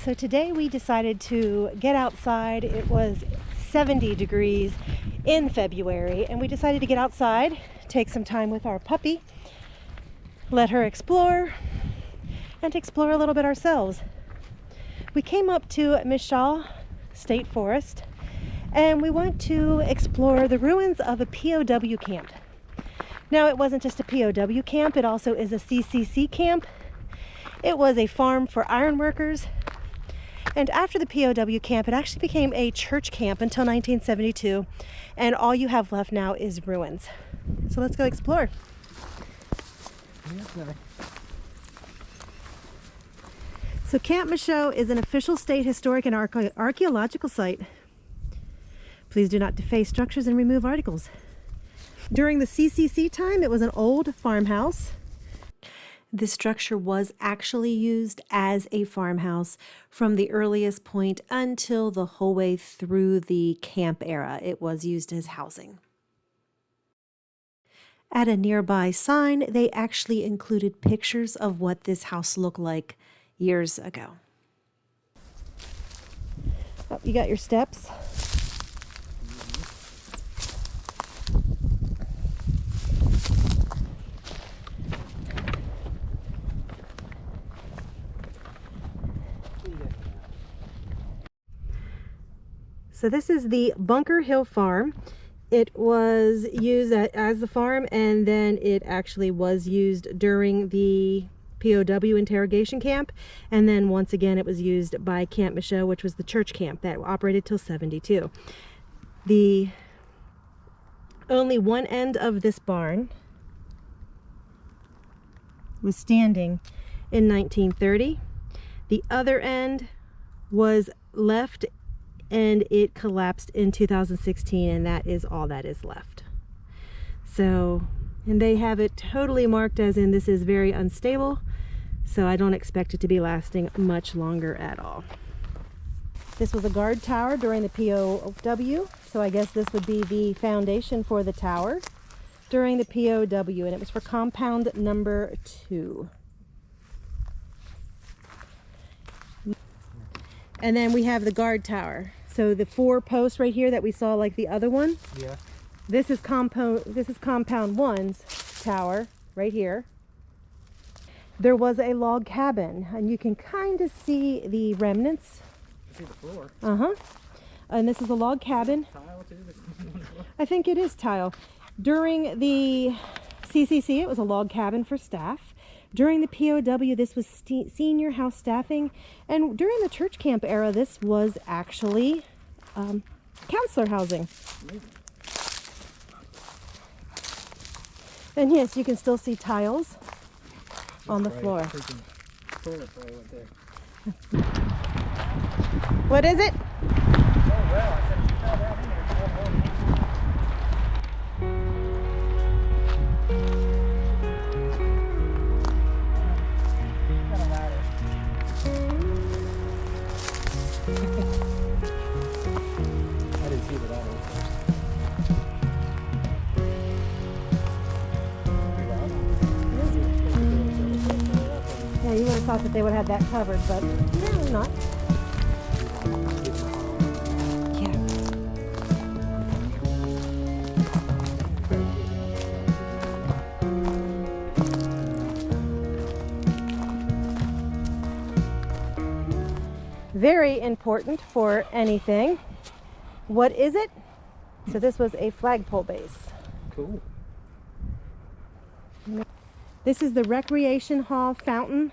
So today we decided to get outside. It was 70 degrees in February, and we decided to get outside, take some time with our puppy, let her explore, and explore a little bit ourselves. We came up to Michaux State Forest, and we went to explore the ruins of a POW camp. Now, it wasn't just a POW camp, it also is a CCC camp. It was a farm for iron workers. And after the POW camp, it actually became a church camp until 1972. And all you have left now is ruins. So let's go explore. So Camp Michaux is an official state historic and archaeological site. Please do not deface structures and remove articles. During the CCC time, it was an old farmhouse. This structure was actually used as a farmhouse from the earliest point until the whole way through the camp era. It was used as housing. At a nearby sign, they actually included pictures of what this house looked like years ago. Oh, you got your steps. So this is the Bunker Hill Farm. It was used as the farm, and then it actually was used during the POW interrogation camp, and then once again it was used by Camp Michaux, which was the church camp that operated till 72. The only one end of this barn was standing in 1930. The other end was left and it collapsed in 2016, and that is all that is left. So, and they have it totally marked as in this is very unstable, so I don't expect it to be lasting much longer at all. This was a guard tower during the POW, so I guess this would be the foundation for the tower during the POW, and it was for compound number 2. And then we have the guard tower. So the 4 posts right here that we saw like the other one. Yeah. This is compound 1's tower right here. There was a log cabin, and you can kind of see the remnants. I see the floor. Uh-huh. And this is a log cabin. Tile too? I think it is tile. During the CCC, it was a log cabin for staff. During the POW, this was senior house staffing, and during the church camp era, this was actually counselor housing. And yes, you can still see tiles on the floor. What is it? Oh, well, I said you fell down in there. I didn't see that one. Yeah, you would have thought that they would have had that covered, but apparently not. Yeah. Very important for anything. What is it? So this was a flagpole base. Cool. This is the recreation hall fountain.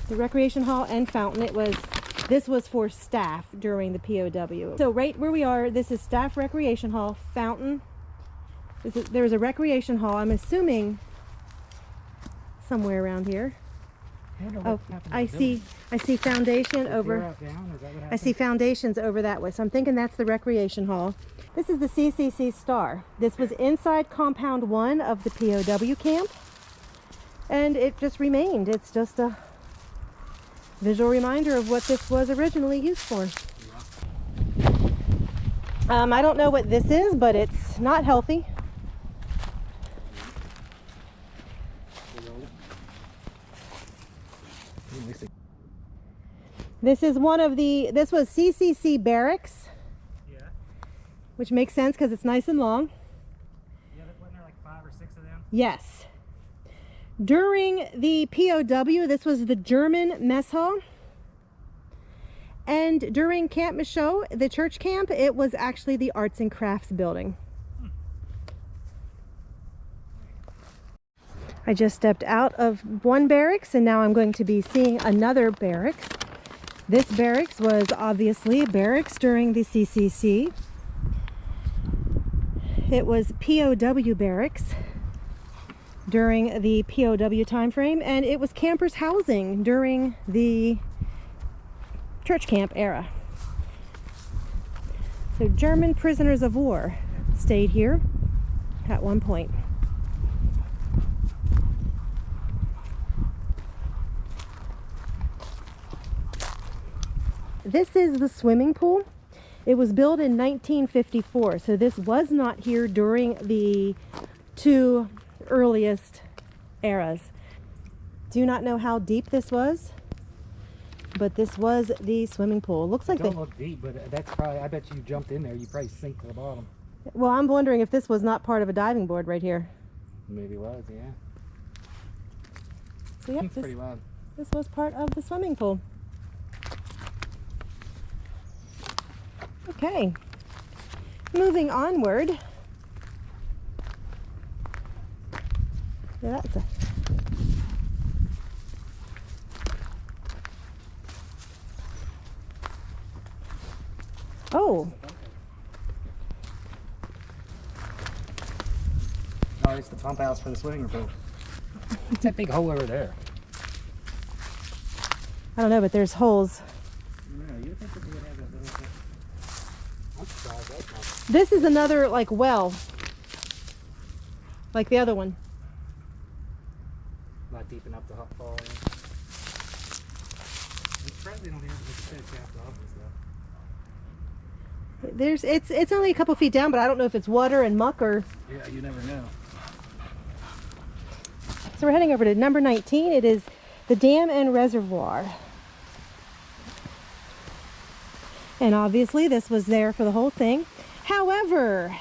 The recreation hall and fountain. This was for staff during the POW. So right where we are, this is staff recreation hall, fountain. There's a recreation hall, I'm assuming somewhere around here. Oh, I see foundation over. I see foundations over that way. So I'm thinking that's the recreation hall. This is the CCC Star. This was inside compound 1 of the POW camp, and it just remained. It's just a visual reminder of what this was originally used for. I don't know what this is, but it's not healthy. This is one of this was CCC Barracks. Yeah. Which makes sense because it's nice and long. Yeah, wasn't there like 5 or 6 of them? Yes. During the POW, this was the German mess hall. And during Camp Michaux, the church camp, it was actually the arts and crafts building. I just stepped out of one barracks and now I'm going to be seeing another barracks. This barracks was obviously barracks during the CCC. It was POW barracks during the POW time frame, and it was campers housing during the church camp era. So German prisoners of war stayed here at one point. This is the swimming pool. It was built in 1954, so this was not here during the 2 earliest eras. Do not know how deep this was, but this was the swimming pool. Looks like it don't look deep, but that's probably, I bet you jumped in there, you probably sink to the bottom. Well, I'm wondering if this was not part of a diving board right here. Maybe it was, yeah. So yep, pretty loud. This was part of the swimming pool. Okay, moving onward. Yeah, that's a... Oh. Oh, it's the pump house for the swimming pool. It's that big hole over there. I don't know, but there's holes. No, you think that they would have that little bit? I'm surprised that's not. This is another, like, well. Like the other one. Not deep enough to fall in. I'm surprised they don't have the capped off and stuff. It's only a couple feet down, but I don't know if it's water and muck or... Yeah, you never know. So we're heading over to number 19. It is the dam and reservoir. And obviously this was there for the whole thing. However,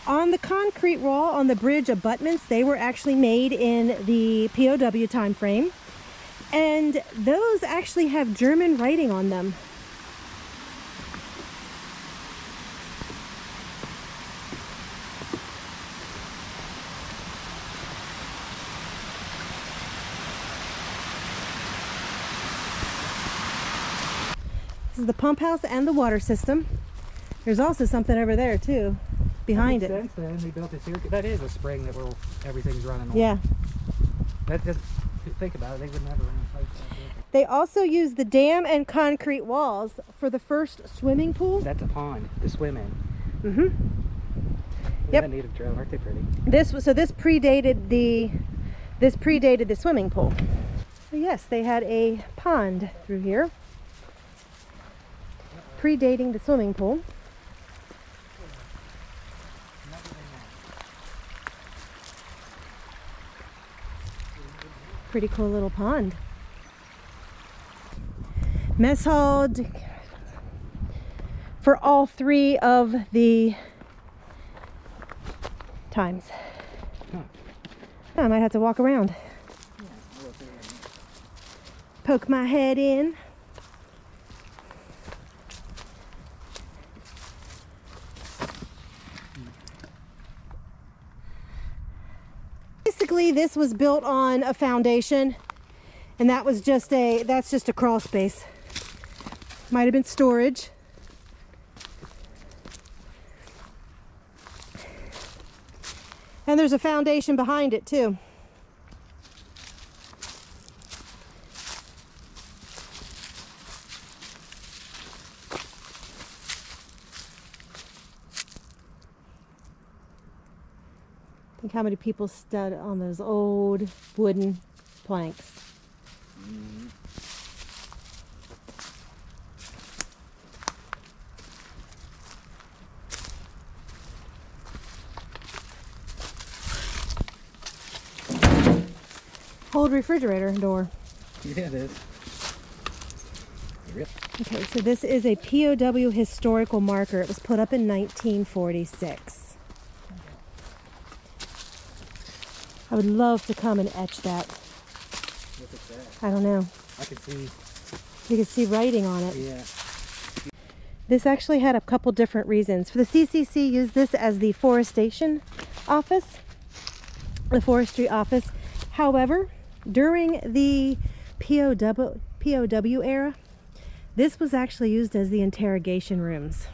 on the concrete wall on the bridge abutments, they were actually made in the POW time frame. And those actually have German writing on them. This is the pump house and the water system. There's also something over there too, behind it. That makes sense, then. They built this here. That is a spring that everything's running on. Yeah. That just, think about it, they would never run a place like this. They also used the dam and concrete walls for the first swimming pool. That's a pond to swim in. Mm-hmm. Yep. Native trail, aren't they pretty? This predated the swimming pool. So yes, they had a pond through here, predating the swimming pool. Pretty cool little pond. Mess hall for all 3 of the times. Huh. I might have to walk around. Poke my head in. Basically, this was built on a foundation, and that's just a crawl space. Might have been storage. And there's a foundation behind it too. Think how many people stood on those old wooden planks. Old refrigerator door. Yeah, it is. Rip. Okay, so this is a POW historical marker. It was put up in 1946. I would love to come and etch that. Look at that. I don't know. I can see. You can see writing on it. Yeah. This actually had a couple different reasons. For the CCC used this as the forestation office, the forestry office. However, during the POW era, this was actually used as the interrogation rooms.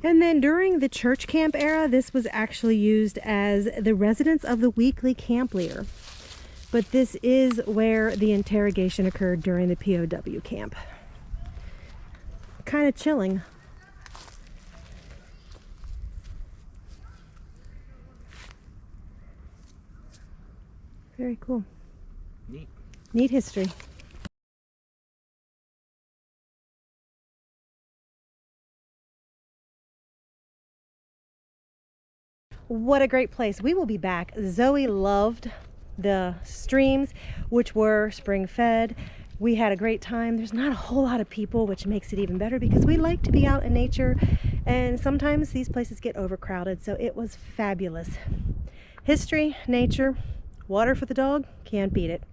And then during the church camp era, this was actually used as the residence of the weekly camp leader. But this is where the interrogation occurred during the POW camp. Kind of chilling. Very cool. Neat. Neat history. What a great place. We will be back. Zoe loved the streams, which were spring fed. We had a great time. There's not a whole lot of people, which makes it even better because we like to be out in nature, and sometimes these places get overcrowded, so it was fabulous. History, nature, water for the dog, can't beat it.